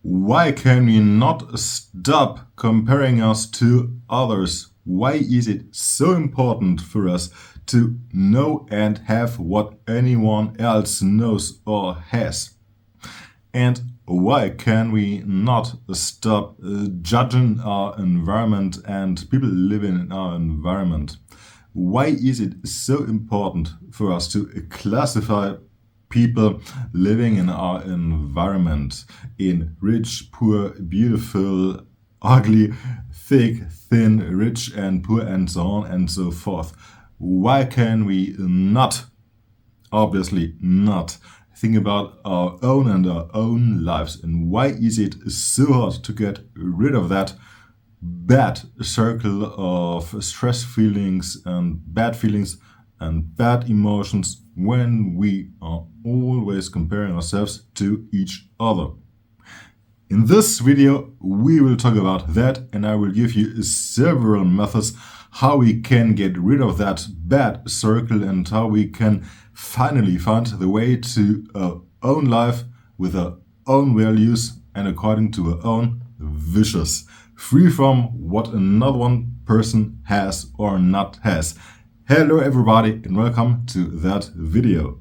Why can we not stop comparing us to others? Why is it so important for us to know and have what anyone else knows or has? And why can we not stop judging our environment and people living in our environment? Why is it so important for us to classify people living in our environment in rich, poor, beautiful, ugly, thick, thin, rich and poor, and so on and so forth? Why can we not, obviously not, think about our own and our own lives? And why is it so hard to get rid of that bad circle of stress feelings and bad emotions when we are always comparing ourselves to each other? In this video, we will talk about that, and I will give you several methods how we can get rid of that bad circle and how we can finally find the way to our own life with our own values and according to our own wishes, free from what another one person has or not has. Hello everybody and welcome to that video.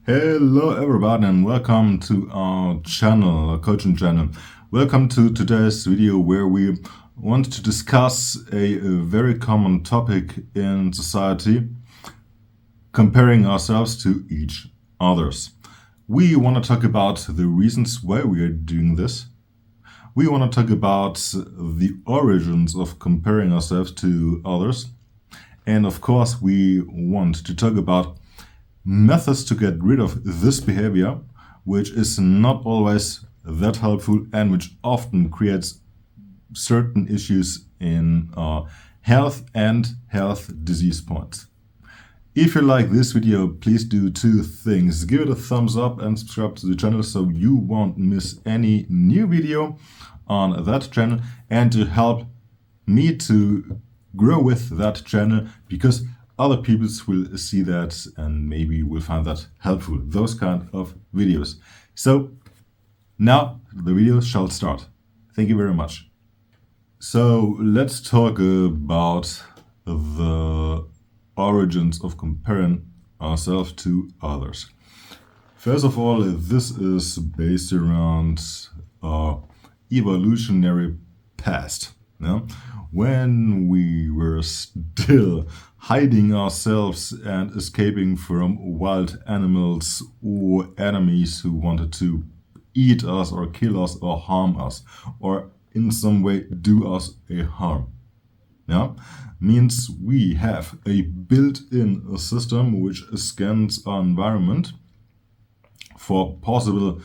Hello everybody and welcome to our channel, our coaching channel. Welcome to today's video where we want to discuss a very common topic in society, comparing ourselves to each others. We want to talk about the reasons why we are doing this. We want to talk about the origins of comparing ourselves to others. And of course, we want to talk about methods to get rid of this behavior, which is not always that helpful and which often creates certain issues in our health and health disease points. If you like this video, please do two things. Give it a thumbs up and subscribe to the channel so you won't miss any new video on that channel, and to help me to grow with that channel, because other people will see that and maybe will find that helpful, those kind of videos. So now the video shall start. Thank you very much. So let's talk about the origins of comparing ourselves to others. First of all, this is based around our evolutionary past. Yeah? When we were still hiding ourselves and escaping from wild animals or enemies who wanted to eat us or kill us or harm us or in some way do us a harm. Yeah? Means we have a built-in system which scans our environment for possible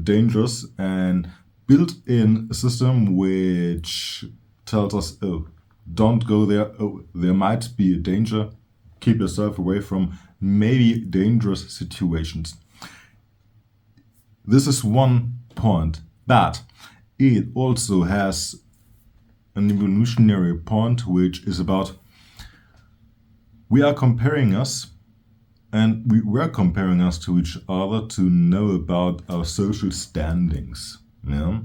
dangers, and built-in system which tells us, oh, don't go there, oh, there might be a danger, keep yourself away from maybe dangerous situations. This is one point, but it also has an evolutionary point, which is about we are comparing us, and we were comparing us to each other to know about our social standings, yeah?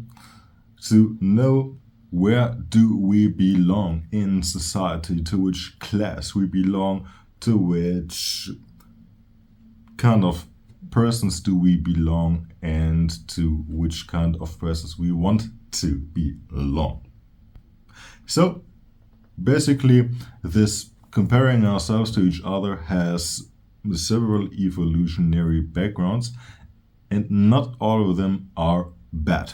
To know where do we belong in society, to which class we belong, to which kind of persons do we belong, and to which kind of persons we want to belong. So basically, this comparing ourselves to each other has several evolutionary backgrounds, and not all of them are bad.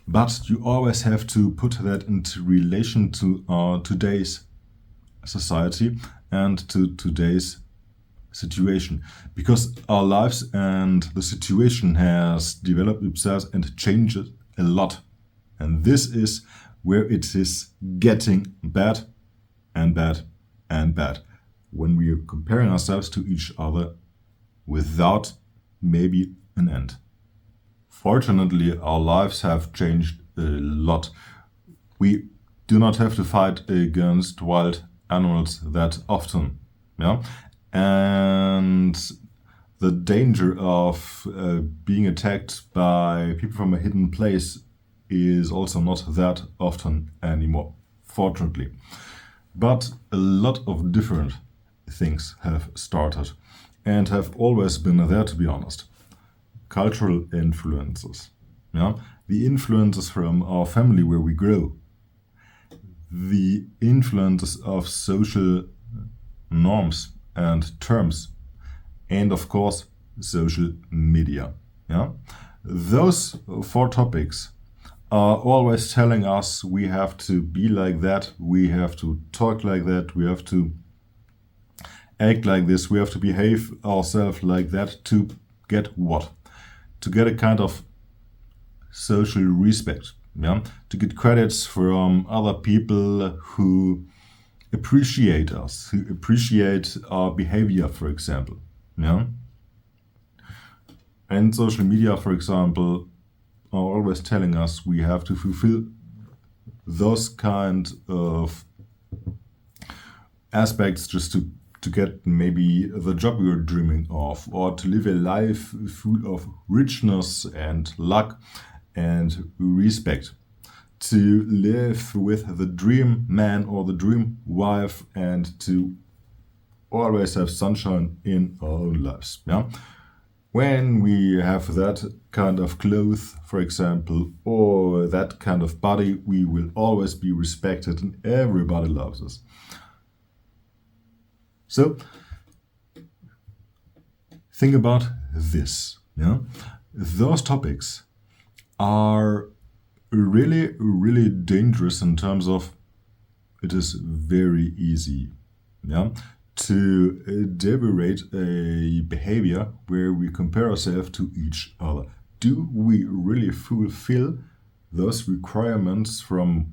But you always have to put that into relation to today's society and to today's situation, because our lives and the situation has developed itself and changed a lot, and this is where it is getting bad and bad and bad, when we are comparing ourselves to each other without maybe an end. Fortunately, our lives have changed a lot. We do not have to fight against wild animals that often, yeah? And the danger of being attacked by people from a hidden place is also not that often anymore, fortunately. But a lot of different things have started and have always been there, to be honest. Cultural influences, yeah? The influences from our family where we grow, the influences of social norms and terms, and of course social media. Yeah, those four topics are always telling us we have to be like that, we have to talk like that, we have to act like this, we have to behave ourselves like that to get what? To get a kind of social respect, yeah? To get credits from other people who appreciate us, who appreciate our behavior, for example. Yeah? And social media, for example, are always telling us we have to fulfill those kind of aspects just to get maybe the job we were dreaming of, or to live a life full of richness and luck and respect. To live with the dream man or the dream wife and to always have sunshine in our own lives. Yeah? When we have that kind of clothes, for example, or that kind of body, we will always be respected and everybody loves us. So think about this. Yeah? Those topics are really, really dangerous in terms of it is very easy, yeah, to deliberate a behavior where we compare ourselves to each other. Do we really fulfill those requirements from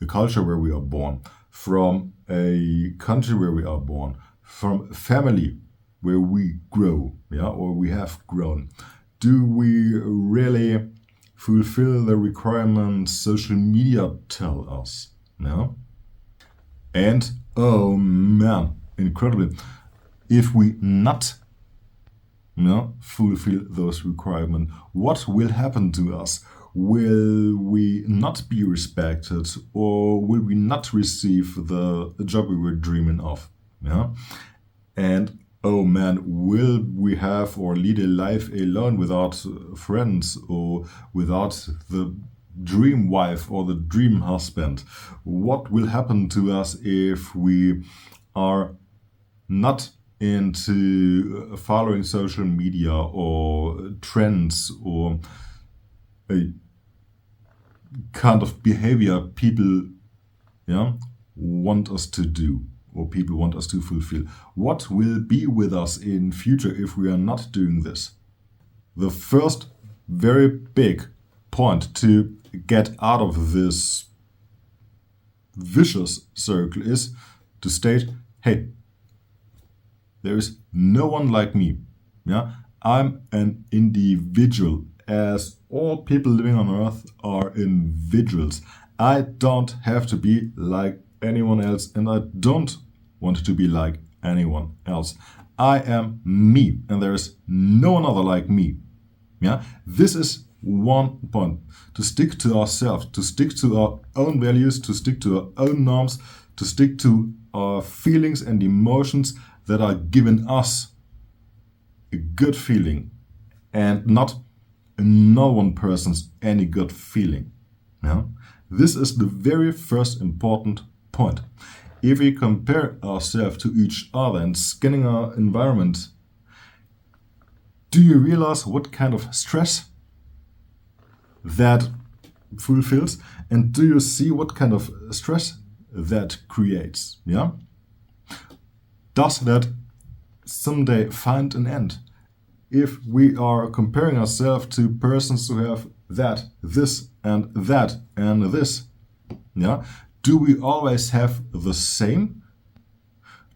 the culture where we are born, from a country where we are born, from a family where we grow, yeah, or we have grown? Do we really fulfill the requirements social media tell us? Yeah? And oh man, incredible. If we not fulfill those requirements, what will happen to us? Will we not be respected, or will we not receive the job we were dreaming of? Yeah? And oh man, will we have or lead a life alone without friends or without the dream wife or the dream husband? What will happen to us if we are not into following social media or trends or a kind of behavior people want us to do or people want us to fulfill? What will be with us in future if we are not doing this? The first very big point to get out of this vicious circle is to state, hey, there is no one like me. Yeah, I'm an individual, as all people living on earth are individuals. I don't have to be like anyone else, and I don't want to be like anyone else. I am me, and there is no one other like me. Yeah, this is one point. To stick to ourselves, to stick to our own values, to stick to our own norms, to stick to our feelings and emotions that are giving us a good feeling, and not another one person's any good feeling. Yeah? This is the very first important point. If we compare ourselves to each other and scanning our environment, do you realize what kind of stress that fulfills? And do you see what kind of stress that creates? Yeah? Does that someday find an end? If we are comparing ourselves to persons who have that, this, and that, and this, yeah, do we always have the same?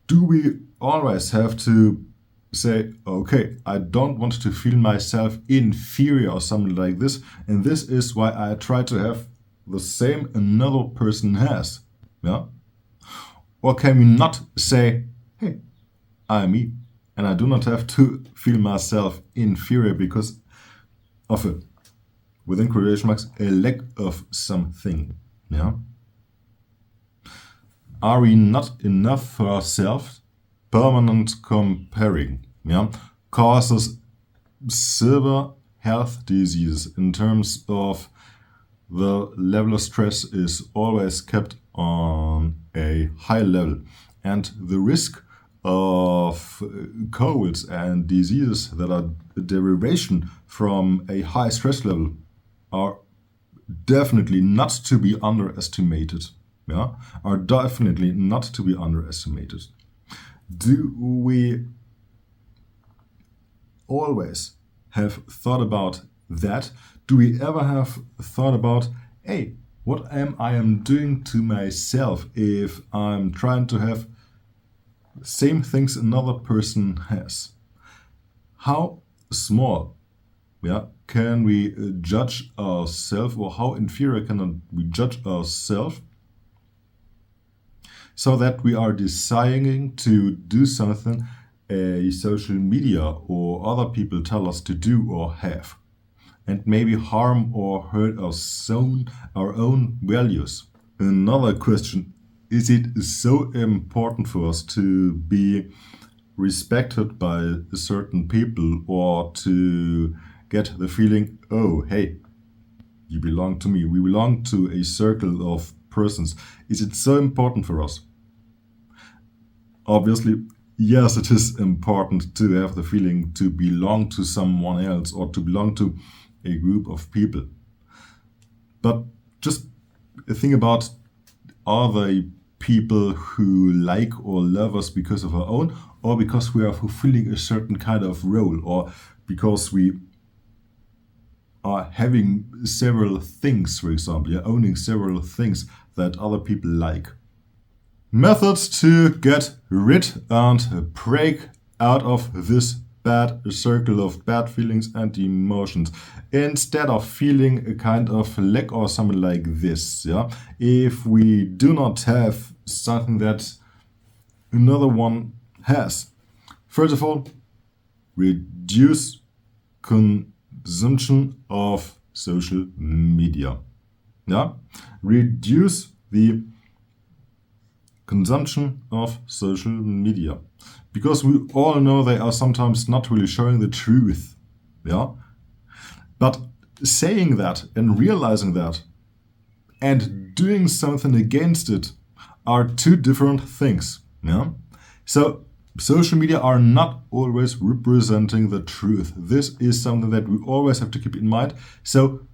Do we always have to say, okay, I don't want to feel myself inferior or something like this, and this is why I try to have the same another person has? Yeah? Or can we not say, hey, I'm me, and I do not have to feel myself inferior because of a, within quotation marks, a lack of something. Yeah. Are we not enough for ourselves? Permanent comparing, yeah, causes severe health diseases in terms of the level of stress is always kept on a high level, and the risk of colds and diseases that are a derivation from a high stress level are definitely not to be underestimated. Yeah, are definitely not to be underestimated. Do we always have thought about that? Do we ever have thought about, hey, what am I doing to myself if I'm trying to have same things another person has? How small, yeah, can we judge ourselves, or how inferior can we judge ourselves, so that we are deciding to do something a social media or other people tell us to do or have, and maybe harm or hurt our own values? Another question: is it so important for us to be respected by certain people, or to get the feeling, oh, hey, you belong to me, we belong to a circle of persons? Is it so important for us? Obviously, yes, it is important to have the feeling to belong to someone else or to belong to a group of people. But just think about, are they people who like or love us because of our own, or because we are fulfilling a certain kind of role, or because we are having several things, for example, you're owning several things that other people like? Methods to get rid and break out of this bad circle of bad feelings and emotions, instead of feeling a kind of lack or something like this. Yeah, if we do not have something that another one has, first of all, reduce consumption of social media. Yeah, reduce the consumption of social media, because we all know they are sometimes not really showing the truth. Yeah, but saying that and realizing that and doing something against it are two different things. Yeah, so social media are not always representing the truth. This is something that we always have to keep in mind. So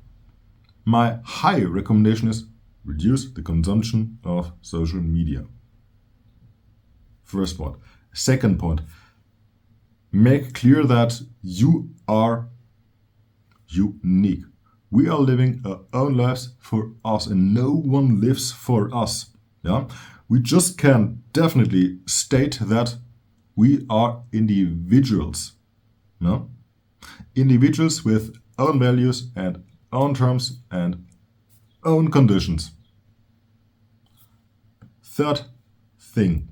my high recommendation is reduce the consumption of social media. First point. Second point, make clear that you are unique. We are living our own lives for us, and no one lives for us. Yeah, we just can definitely state that we are individuals. Yeah? Individuals with own values and own terms and own conditions. Third thing,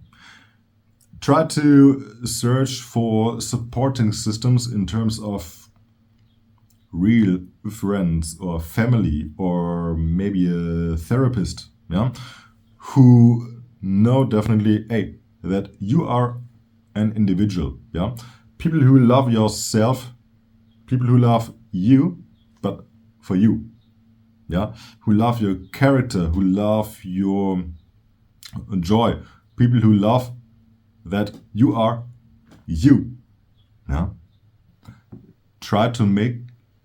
try to search for supporting systems in terms of real friends or family, or maybe a therapist, yeah, who know definitely, hey, that you are an individual. Yeah, people who love yourself, people who love you, but for you. Yeah, who love your character, who love your joy, people who love that you are you. Yeah, try to make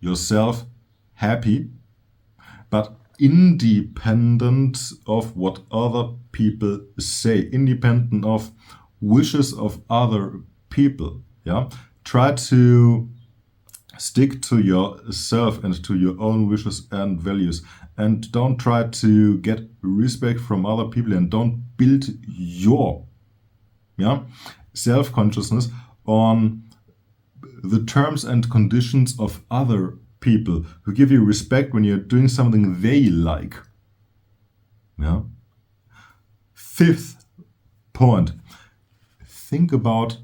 yourself happy, but independent of what other people say, independent of wishes of other people. Yeah, try to stick to yourself and to your own wishes and values, and don't try to get respect from other people, and don't build your self-consciousness on the terms and conditions of other people who give you respect when you're doing something they like. Yeah. Fifth point, think about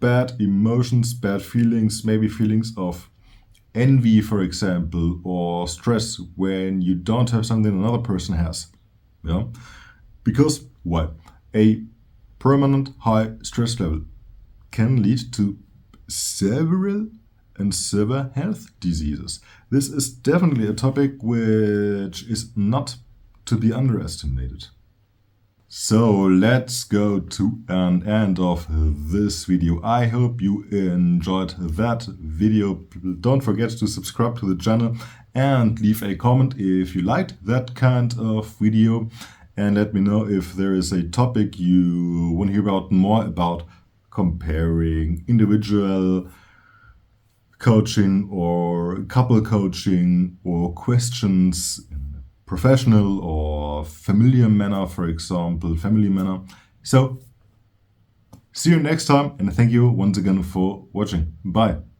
bad emotions, bad feelings, maybe feelings of envy, for example, or stress when you don't have something another person has. Yeah? Because why? A permanent high stress level can lead to several and severe health diseases. This is definitely a topic which is not to be underestimated. So let's go to an end of this video. I hope you enjoyed that video. Don't forget to subscribe to the channel and leave a comment if you liked that kind of video. And let me know if there is a topic you want to hear about more about comparing individual coaching or couple coaching or questions in professional or familiar manner, for example, family manner. So see you next time and thank you once again for watching. Bye.